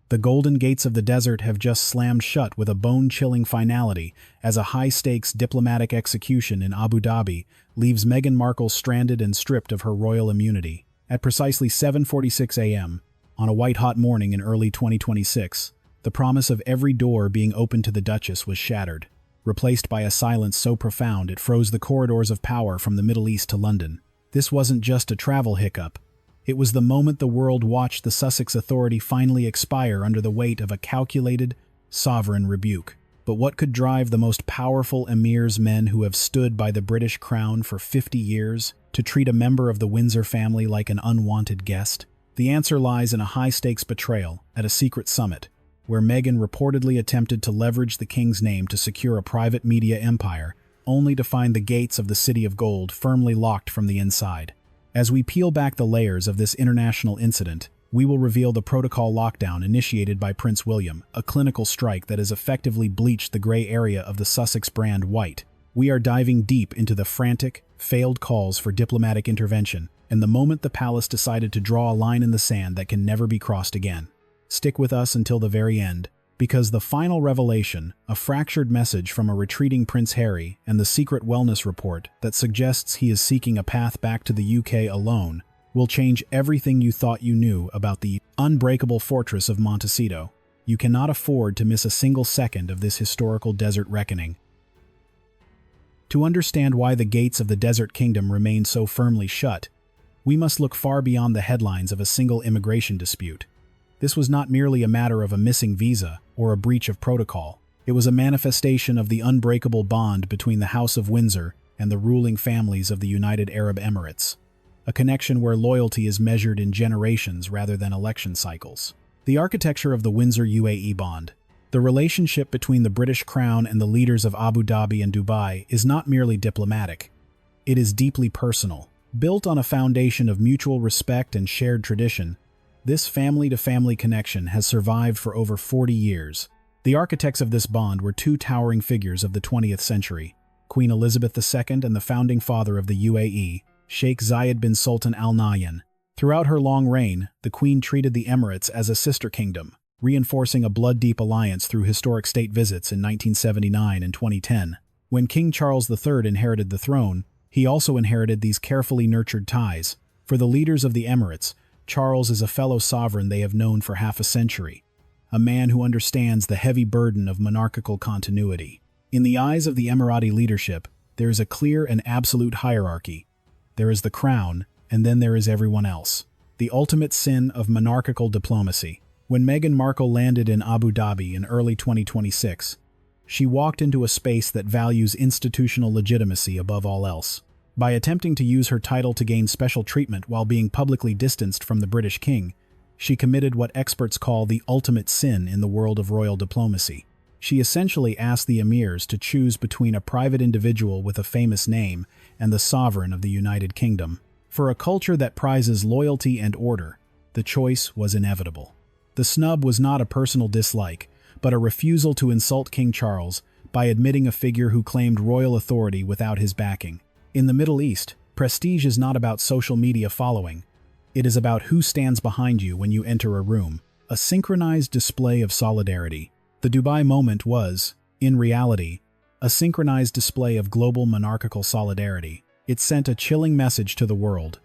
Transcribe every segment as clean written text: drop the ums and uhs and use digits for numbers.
The golden gates of the desert have just slammed shut with a bone-chilling finality as a high-stakes diplomatic execution in Abu Dhabi leaves Meghan Markle stranded and stripped of her royal immunity. At precisely 7:46 a.m., on a white-hot morning in early 2026, the promise of every door being opened to the Duchess was shattered, replaced by a silence so profound it froze the corridors of power from the Middle East to London. This wasn't just a travel hiccup. It was the moment the world watched the Sussex authority finally expire under the weight of a calculated, sovereign rebuke. But what could drive the most powerful Emir's men who have stood by the British crown for 50 years to treat a member of the Windsor family like an unwanted guest? The answer lies in a high-stakes betrayal at a secret summit, where Meghan reportedly attempted to leverage the king's name to secure a private media empire, only to find the gates of the City of Gold firmly locked from the inside. As we peel back the layers of this international incident, we will reveal the protocol lockdown initiated by Prince William, a clinical strike that has effectively bleached the gray area of the Sussex brand white. We are diving deep into the frantic, failed calls for diplomatic intervention, and the moment the palace decided to draw a line in the sand that can never be crossed again. Stick with us until the very end, because the final revelation, a fractured message from a retreating Prince Harry and the secret wellness report that suggests he is seeking a path back to the UK alone, will change everything you thought you knew about the unbreakable fortress of Montecito. You cannot afford to miss a single second of this historical desert reckoning. To understand why the gates of the Desert Kingdom remain so firmly shut, we must look far beyond the headlines of a single immigration dispute. This was not merely a matter of a missing visa or a breach of protocol. It was a manifestation of the unbreakable bond between the House of Windsor and the ruling families of the United Arab Emirates, a connection where loyalty is measured in generations rather than election cycles. The architecture of the Windsor-UAE bond, the relationship between the British Crown and the leaders of Abu Dhabi and Dubai, is not merely diplomatic. It is deeply personal. Built on a foundation of mutual respect and shared tradition, this family-to-family connection has survived for over 40 years. The architects of this bond were two towering figures of the 20th century, Queen Elizabeth II and the founding father of the UAE, Sheikh Zayed bin Sultan Al Nahyan. Throughout her long reign, the Queen treated the Emirates as a sister kingdom, reinforcing a blood-deep alliance through historic state visits in 1979 and 2010. When King Charles III inherited the throne, he also inherited these carefully nurtured ties. For the leaders of the Emirates, Charles is a fellow sovereign they have known for half a century, a man who understands the heavy burden of monarchical continuity. In the eyes of the Emirati leadership, there is a clear and absolute hierarchy. There is the crown, and then there is everyone else. The ultimate sin of monarchical diplomacy. When Meghan Markle landed in Abu Dhabi in early 2026, she walked into a space that values institutional legitimacy above all else. By attempting to use her title to gain special treatment while being publicly distanced from the British king, she committed what experts call the ultimate sin in the world of royal diplomacy. She essentially asked the emirs to choose between a private individual with a famous name and the sovereign of the United Kingdom. For a culture that prizes loyalty and order, the choice was inevitable. The snub was not a personal dislike, but a refusal to insult King Charles by admitting a figure who claimed royal authority without his backing. In the Middle East, prestige is not about social media following. It is about who stands behind you when you enter a room, a synchronized display of solidarity. The Dubai moment was, in reality, a synchronized display of global monarchical solidarity. It sent a chilling message to the world.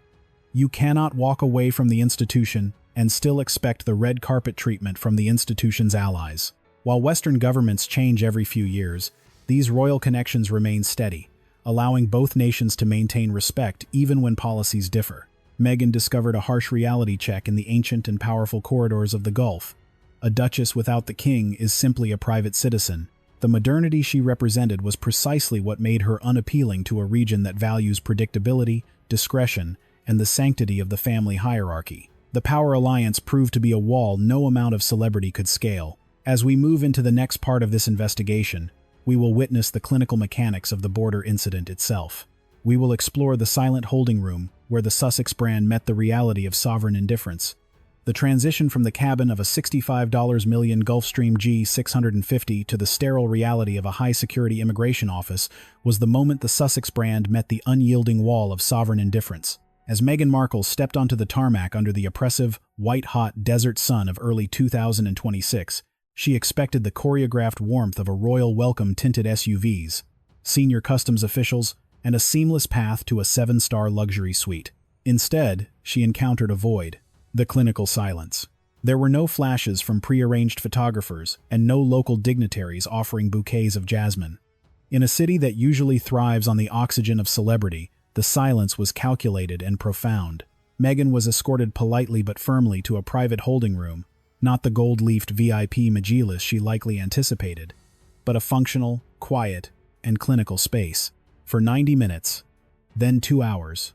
You cannot walk away from the institution and still expect the red carpet treatment from the institution's allies. While Western governments change every few years, these royal connections remain steady, allowing both nations to maintain respect even when policies differ. Meghan discovered a harsh reality check in the ancient and powerful corridors of the Gulf. A duchess without the king is simply a private citizen. The modernity she represented was precisely what made her unappealing to a region that values predictability, discretion, and the sanctity of the family hierarchy. The power alliance proved to be a wall no amount of celebrity could scale. As we move into the next part of this investigation, we will witness the clinical mechanics of the border incident itself. We will explore the silent holding room where the Sussex brand met the reality of sovereign indifference. The transition from the cabin of a $65 million Gulfstream G650 to the sterile reality of a high-security immigration office was the moment the Sussex brand met the unyielding wall of sovereign indifference. As Meghan Markle stepped onto the tarmac under the oppressive, white-hot desert sun of early 2026, she expected the choreographed warmth of a royal welcome tinted SUVs, senior customs officials, and a seamless path to a 7-star luxury suite. Instead, she encountered a void, the clinical silence. There were no flashes from prearranged photographers and no local dignitaries offering bouquets of jasmine. In a city that usually thrives on the oxygen of celebrity, the silence was calculated and profound. Meghan was escorted politely but firmly to a private holding room, not the gold-leafed VIP Majlis she likely anticipated, but a functional, quiet, and clinical space. For 90 minutes, then 2 hours,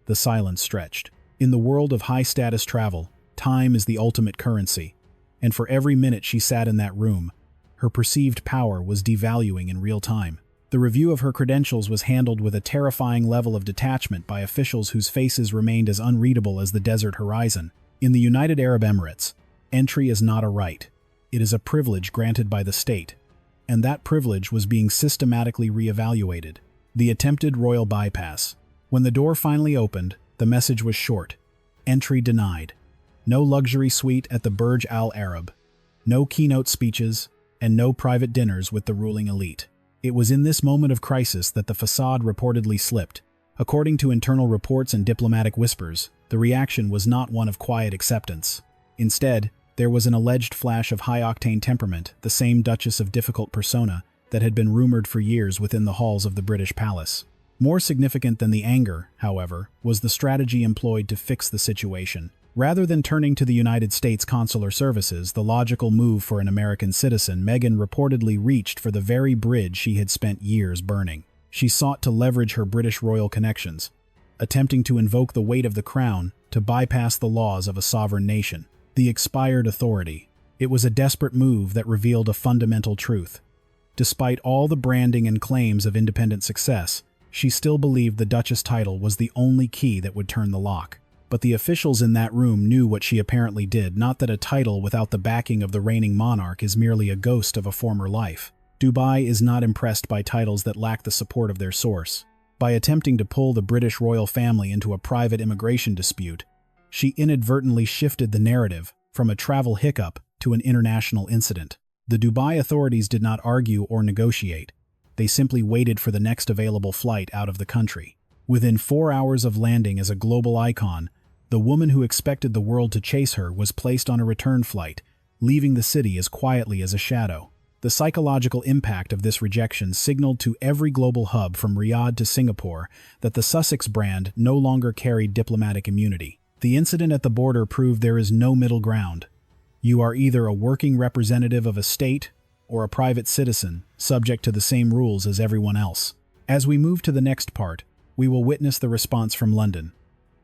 the silence stretched. In the world of high-status travel, time is the ultimate currency, and for every minute she sat in that room, her perceived power was devaluing in real time. The review of her credentials was handled with a terrifying level of detachment by officials whose faces remained as unreadable as the desert horizon. In the United Arab Emirates, entry is not a right. It is a privilege granted by the state, and that privilege was being systematically re-evaluated. The attempted royal bypass. When the door finally opened, the message was short. Entry denied. No luxury suite at the Burj Al Arab. No keynote speeches, and no private dinners with the ruling elite. It was in this moment of crisis that the facade reportedly slipped. According to internal reports and diplomatic whispers, the reaction was not one of quiet acceptance. Instead, there was an alleged flash of high-octane temperament, the same Duchess of difficult persona that had been rumored for years within the halls of the British palace. More significant than the anger, however, was the strategy employed to fix the situation. Rather than turning to the United States consular services, the logical move for an American citizen, Meghan reportedly reached for the very bridge she had spent years burning. She sought to leverage her British royal connections, attempting to invoke the weight of the crown to bypass the laws of a sovereign nation. The expired authority. It was a desperate move that revealed a fundamental truth. Despite all the branding and claims of independent success, she still believed the Duchess title was the only key that would turn the lock. But the officials in that room knew what she apparently did, not that a title without the backing of the reigning monarch is merely a ghost of a former life. Dubai is not impressed by titles that lack the support of their source. By attempting to pull the British royal family into a private immigration dispute, she inadvertently shifted the narrative from a travel hiccup to an international incident. The Dubai authorities did not argue or negotiate. They simply waited for the next available flight out of the country. Within 4 hours of landing as a global icon, the woman who expected the world to chase her was placed on a return flight, leaving the city as quietly as a shadow. The psychological impact of this rejection signaled to every global hub from Riyadh to Singapore that the Sussex brand no longer carried diplomatic immunity. The incident at the border proved there is no middle ground. You are either a working representative of a state or a private citizen, subject to the same rules as everyone else. As we move to the next part, we will witness the response from London.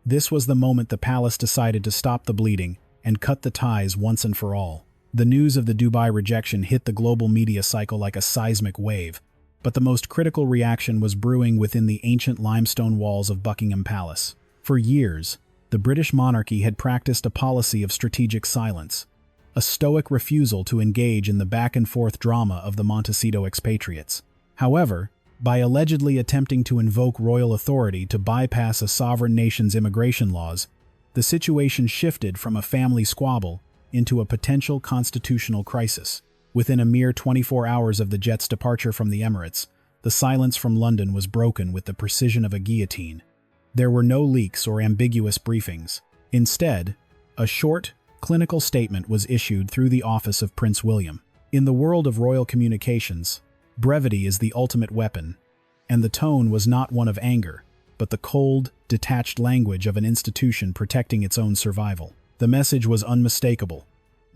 This was the moment the palace decided to stop the bleeding and cut the ties once and for all. The news of the Dubai rejection hit the global media cycle like a seismic wave, but the most critical reaction was brewing within the ancient limestone walls of Buckingham Palace. For years, the British monarchy had practiced a policy of strategic silence, a stoic refusal to engage in the back-and-forth drama of the Montecito expatriates. However, by allegedly attempting to invoke royal authority to bypass a sovereign nation's immigration laws, the situation shifted from a family squabble into a potential constitutional crisis. Within a mere 24 hours of the jet's departure from the Emirates, the silence from London was broken with the precision of a guillotine. There were no leaks or ambiguous briefings. Instead, a short, clinical statement was issued through the office of Prince William. In the world of royal communications, brevity is the ultimate weapon, and the tone was not one of anger, but the cold, detached language of an institution protecting its own survival. The message was unmistakable.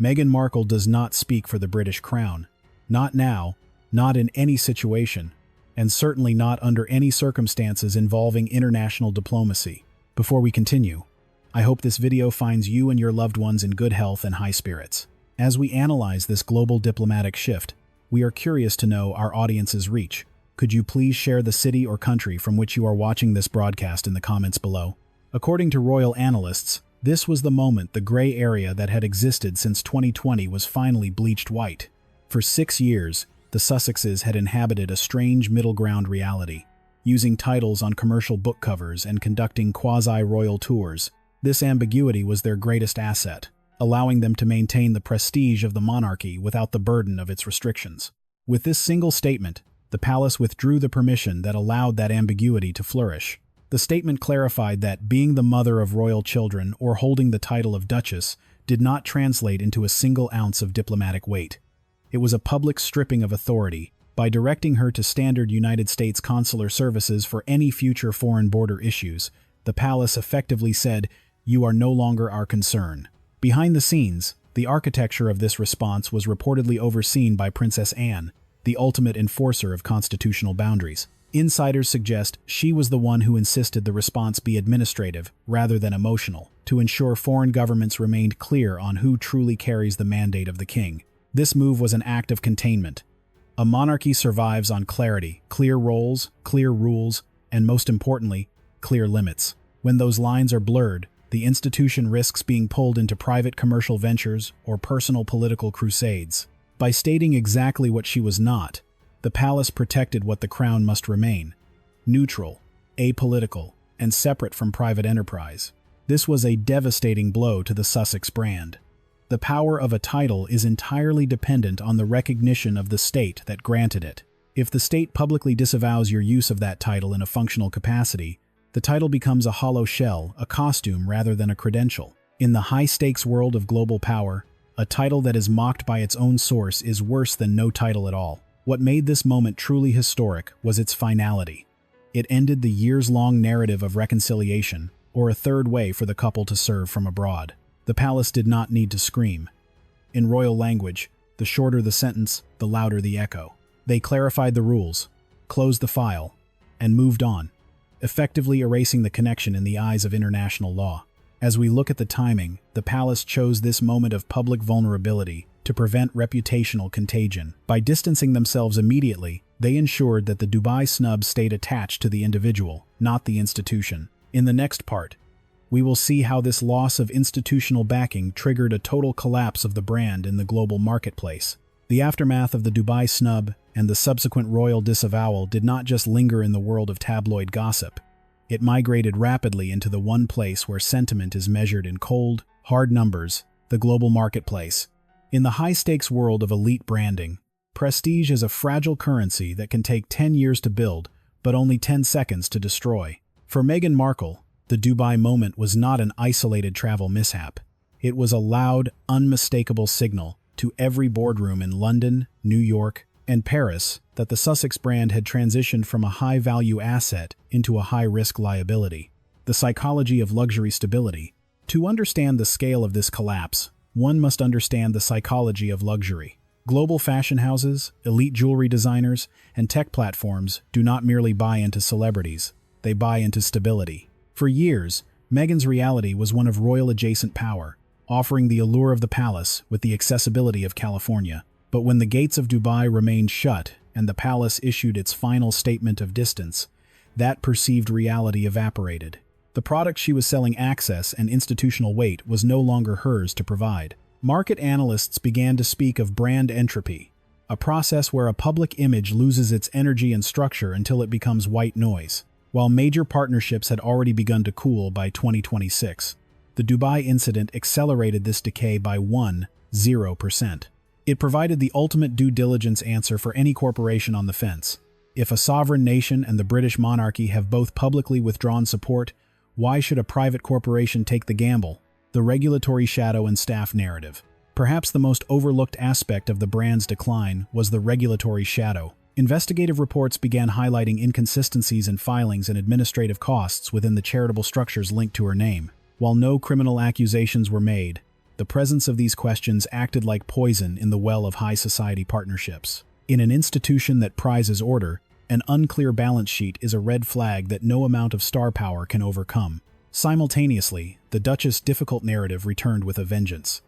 Meghan Markle does not speak for the British crown. Not now, not in any situation, and certainly not under any circumstances involving international diplomacy. Before we continue, I hope this video finds you and your loved ones in good health and high spirits. As we analyze this global diplomatic shift, we are curious to know our audience's reach. Could you please share the city or country from which you are watching this broadcast in the comments below? According to royal analysts, this was the moment the gray area that had existed since 2020 was finally bleached white. For 6 years, the Sussexes had inhabited a strange middle ground reality. using titles on commercial book covers and conducting quasi-royal tours. This ambiguity was their greatest asset, allowing them to maintain the prestige of the monarchy without the burden of its restrictions. With this single statement, the palace withdrew the permission that allowed that ambiguity to flourish. The statement clarified that being the mother of royal children or holding the title of duchess did not translate into a single ounce of diplomatic weight. It was a public stripping of authority by directing her to standard United States consular services for any future foreign border issues. The palace effectively said, "You are no longer our concern." Behind the scenes, the architecture of this response was reportedly overseen by Princess Anne, the ultimate enforcer of constitutional boundaries. Insiders suggest she was the one who insisted the response be administrative rather than emotional, to ensure foreign governments remained clear on who truly carries the mandate of the king. This move was an act of containment. A monarchy survives on clarity, clear roles, clear rules, and most importantly, clear limits. When those lines are blurred, the institution risks being pulled into private commercial ventures or personal political crusades. By stating exactly what she was not, the palace protected what the crown must remain: neutral, apolitical, and separate from private enterprise. This was a devastating blow to the Sussex brand. The power of a title is entirely dependent on the recognition of the state that granted it. If the state publicly disavows your use of that title in a functional capacity, the title becomes a hollow shell, a costume rather than a credential. In the high-stakes world of global power, a title that is mocked by its own source is worse than no title at all. What made this moment truly historic was its finality. It ended the years-long narrative of reconciliation, or a third way for the couple to serve from abroad. The palace did not need to scream. In royal language, the shorter the sentence, the louder the echo. They clarified the rules, closed the file, and moved on, effectively erasing the connection in the eyes of international law. As we look at the timing, the palace chose this moment of public vulnerability to prevent reputational contagion. By distancing themselves immediately, they ensured that the Dubai snub stayed attached to the individual, not the institution. In the next part, we will see how this loss of institutional backing triggered a total collapse of the brand in the global marketplace. The aftermath of the Dubai snub and the subsequent royal disavowal did not just linger in the world of tabloid gossip. It migrated rapidly into the one place where sentiment is measured in cold, hard numbers: the global marketplace. In the high-stakes world of elite branding, prestige is a fragile currency that can take 10 years to build, but only 10 seconds to destroy. For Meghan Markle, the Dubai moment was not an isolated travel mishap. It was a loud, unmistakable signal to every boardroom in London, New York, and Paris that the Sussex brand had transitioned from a high-value asset into a high-risk liability. The psychology of luxury stability. To understand the scale of this collapse, one must understand the psychology of luxury. Global fashion houses, elite jewelry designers, and tech platforms do not merely buy into celebrities, they buy into stability. For years, Meghan's reality was one of royal-adjacent power, offering the allure of the palace with the accessibility of California. But when the gates of Dubai remained shut and the palace issued its final statement of distance, that perceived reality evaporated. The product she was selling, access and institutional weight, was no longer hers to provide. Market analysts began to speak of brand entropy, a process where a public image loses its energy and structure until it becomes white noise. While major partnerships had already begun to cool by 2026, the Dubai incident accelerated this decay by 0%. It provided the ultimate due diligence answer for any corporation on the fence. If a sovereign nation and the British monarchy have both publicly withdrawn support, why should a private corporation take the gamble? The regulatory shadow and staff narrative. Perhaps the most overlooked aspect of the brand's decline was the regulatory shadow. Investigative reports began highlighting inconsistencies in filings and administrative costs within the charitable structures linked to her name. While no criminal accusations were made, the presence of these questions acted like poison in the well of high society partnerships. In an institution that prizes order, an unclear balance sheet is a red flag that no amount of star power can overcome. Simultaneously, the Duchess' difficult narrative returned with a vengeance.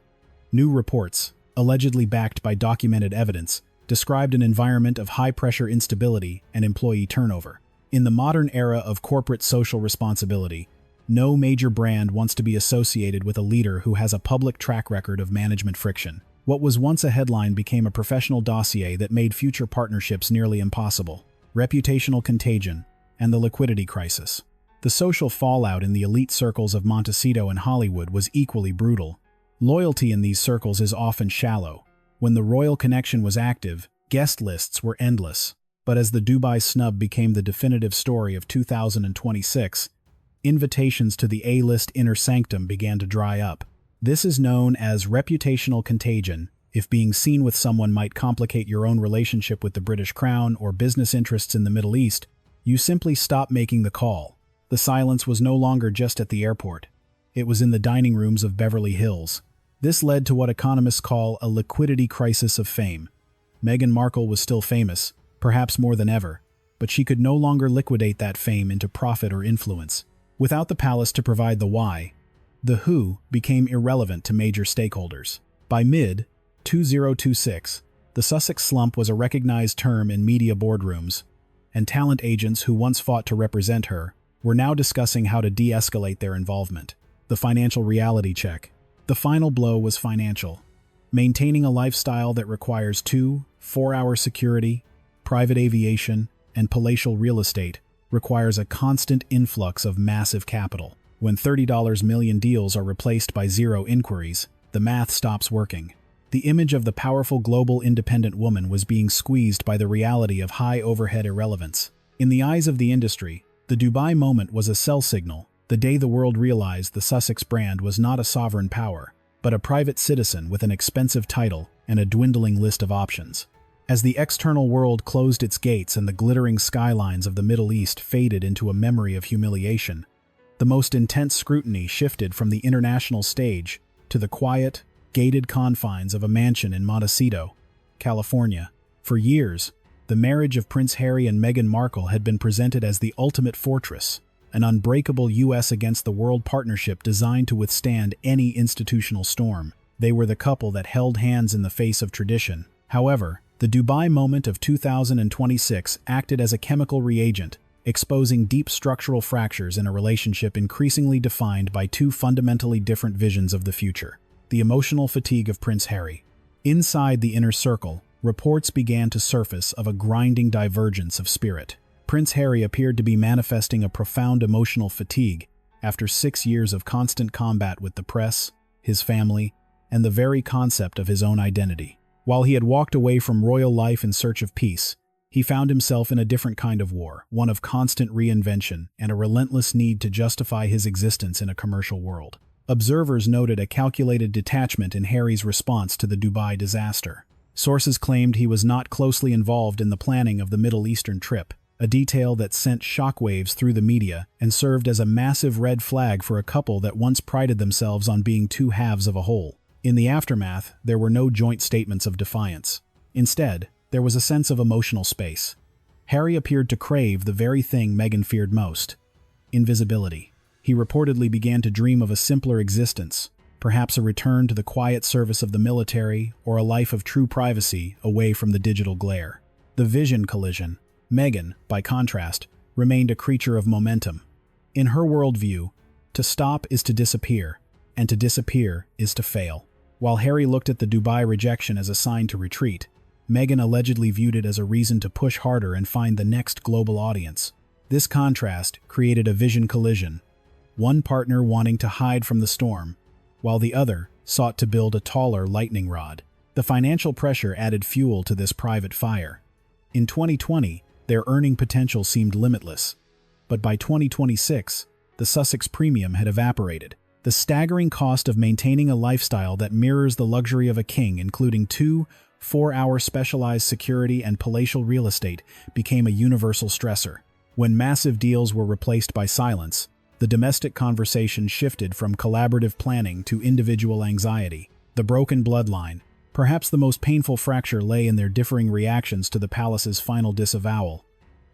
New reports, allegedly backed by documented evidence, described an environment of high-pressure instability and employee turnover. In the modern era of corporate social responsibility, no major brand wants to be associated with a leader who has a public track record of management friction. What was once a headline became a professional dossier that made future partnerships nearly impossible. Reputational contagion. and the liquidity crisis. The social fallout in the elite circles of Montecito and Hollywood was equally brutal. Loyalty in these circles is often shallow. When the royal connection was active, guest lists were endless. But as the Dubai snub became the definitive story of 2026, invitations to the A-list inner sanctum began to dry up. This is known as reputational contagion. If being seen with someone might complicate your own relationship with the British Crown or business interests in the Middle East, you simply stop making the call. The silence was no longer just at the airport. It was in the dining rooms of Beverly Hills. This led to what economists call a liquidity crisis of fame. Meghan Markle was still famous, perhaps more than ever, but she could no longer liquidate that fame into profit or influence. Without the palace to provide the why, the who became irrelevant to major stakeholders. By mid-2026, the Sussex slump was a recognized term in media boardrooms, and talent agents who once fought to represent her were now discussing how to de-escalate their involvement. The financial reality check. The final blow was financial. Maintaining a lifestyle that requires 4-hour security, private aviation, and palatial real estate requires a constant influx of massive capital. When $30 million deals are replaced by zero inquiries, the math stops working. The image of the powerful global independent woman was being squeezed by the reality of high overhead irrelevance. In the eyes of the industry, the Dubai moment was a sell signal, the day the world realized the Sussex brand was not a sovereign power, but a private citizen with an expensive title and a dwindling list of options. As the external world closed its gates and the glittering skylines of the Middle East faded into a memory of humiliation, the most intense scrutiny shifted from the international stage to the quiet, gated confines of a mansion in Montecito, California. For years, the marriage of Prince Harry and Meghan Markle had been presented as the ultimate fortress, an unbreakable US against the world partnership designed to withstand any institutional storm. They were the couple that held hands in the face of tradition. However, the Dubai moment of 2026 acted as a chemical reagent, exposing deep structural fractures in a relationship increasingly defined by two fundamentally different visions of the future. The emotional fatigue of Prince Harry. Inside the inner circle, reports began to surface of a grinding divergence of spirit. Prince Harry appeared to be manifesting a profound emotional fatigue after 6 years of constant combat with the press, his family, and the very concept of his own identity. While he had walked away from royal life in search of peace, he found himself in a different kind of war, one of constant reinvention and a relentless need to justify his existence in a commercial world. Observers noted a calculated detachment in Harry's response to the Dubai disaster. Sources claimed he was not closely involved in the planning of the Middle Eastern trip, a detail that sent shockwaves through the media and served as a massive red flag for a couple that once prided themselves on being two halves of a whole. In the aftermath, there were no joint statements of defiance. Instead, there was a sense of emotional space. Harry appeared to crave the very thing Meghan feared most: invisibility. He reportedly began to dream of a simpler existence, perhaps a return to the quiet service of the military or a life of true privacy away from the digital glare. The vision collision. Meghan, by contrast, remained a creature of momentum. In her worldview, to stop is to disappear, and to disappear is to fail. While Harry looked at the Dubai rejection as a sign to retreat, Meghan allegedly viewed it as a reason to push harder and find the next global audience. This contrast created a vision collision, one partner wanting to hide from the storm, while the other sought to build a taller lightning rod. The financial pressure added fuel to this private fire. In 2020, their earning potential seemed limitless, but by 2026, the Sussex premium had evaporated. The staggering cost of maintaining a lifestyle that mirrors the luxury of a king, including 4-hour specialized security and palatial real estate, became a universal stressor. When massive deals were replaced by silence, the domestic conversation shifted from collaborative planning to individual anxiety. The broken bloodline. Perhaps the most painful fracture lay in their differing reactions to the palace's final disavowal.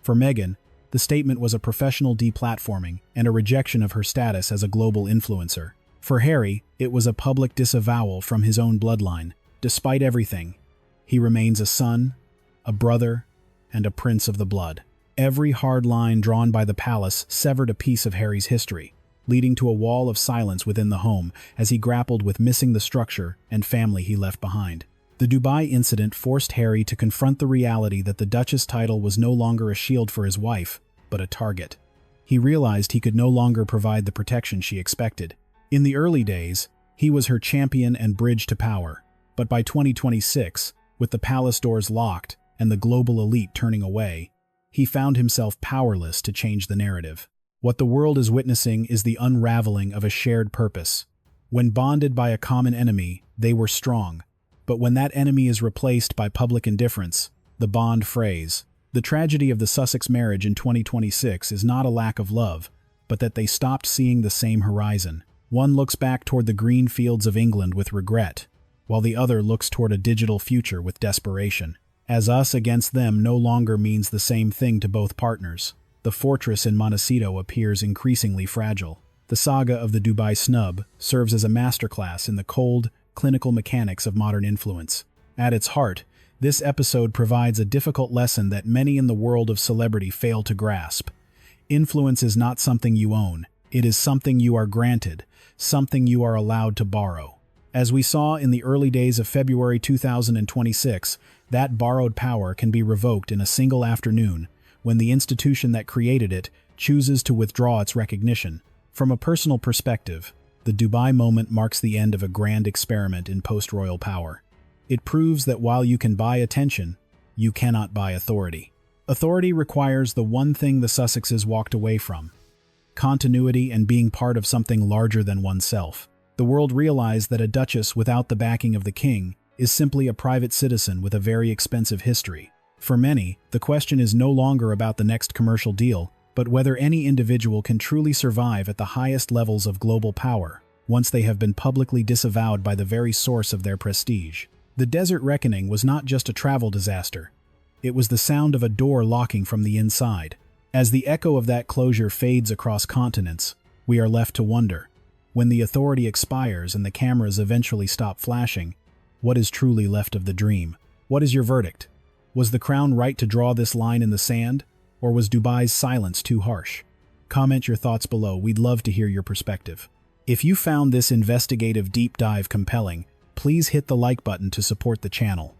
For Meghan, the statement was a professional deplatforming and a rejection of her status as a global influencer. For Harry, it was a public disavowal from his own bloodline. Despite everything, he remains a son, a brother, and a prince of the blood. Every hard line drawn by the palace severed a piece of Harry's history, leading to a wall of silence within the home as he grappled with missing the structure and family he left behind. The Dubai incident forced Harry to confront the reality that the Duchess title was no longer a shield for his wife, but a target. He realized he could no longer provide the protection she expected. In the early days, he was her champion and bridge to power. But by 2026, with the palace doors locked and the global elite turning away, he found himself powerless to change the narrative. What the world is witnessing is the unraveling of a shared purpose. When bonded by a common enemy, they were strong. But when that enemy is replaced by public indifference, the bond frays. The tragedy of the Sussex marriage in 2026 is not a lack of love, but that they stopped seeing the same horizon. One looks back toward the green fields of England with regret, while the other looks toward a digital future with desperation. As us against them no longer means the same thing to both partners. The fortress in Montecito appears increasingly fragile. The saga of the Dubai Snub serves as a masterclass in the cold, clinical mechanics of modern influence. At its heart, this episode provides a difficult lesson that many in the world of celebrity fail to grasp. Influence is not something you own. It is something you are granted, something you are allowed to borrow. As we saw in the early days of February 2026, that borrowed power can be revoked in a single afternoon when the institution that created it chooses to withdraw its recognition. From a personal perspective, the Dubai moment marks the end of a grand experiment in post-royal power. It proves that while you can buy attention, you cannot buy authority. Authority requires the one thing the Sussexes walked away from: continuity and being part of something larger than oneself. The world realized that a duchess without the backing of the king is simply a private citizen with a very expensive history. For many, the question is no longer about the next commercial deal, but whether any individual can truly survive at the highest levels of global power once they have been publicly disavowed by the very source of their prestige. The Desert Reckoning was not just a travel disaster. It was the sound of a door locking from the inside. As the echo of that closure fades across continents, we are left to wonder, when the authority expires and the cameras eventually stop flashing, what is truly left of the dream? What is your verdict? Was the crown right to draw this line in the sand, or was Dubai's silence too harsh? Comment your thoughts below. We'd love to hear your perspective. If you found this investigative deep dive compelling, please hit the like button to support the channel.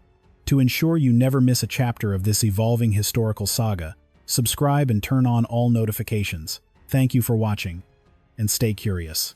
To ensure you never miss a chapter of this evolving historical saga, subscribe and turn on all notifications. Thank you for watching, and stay curious.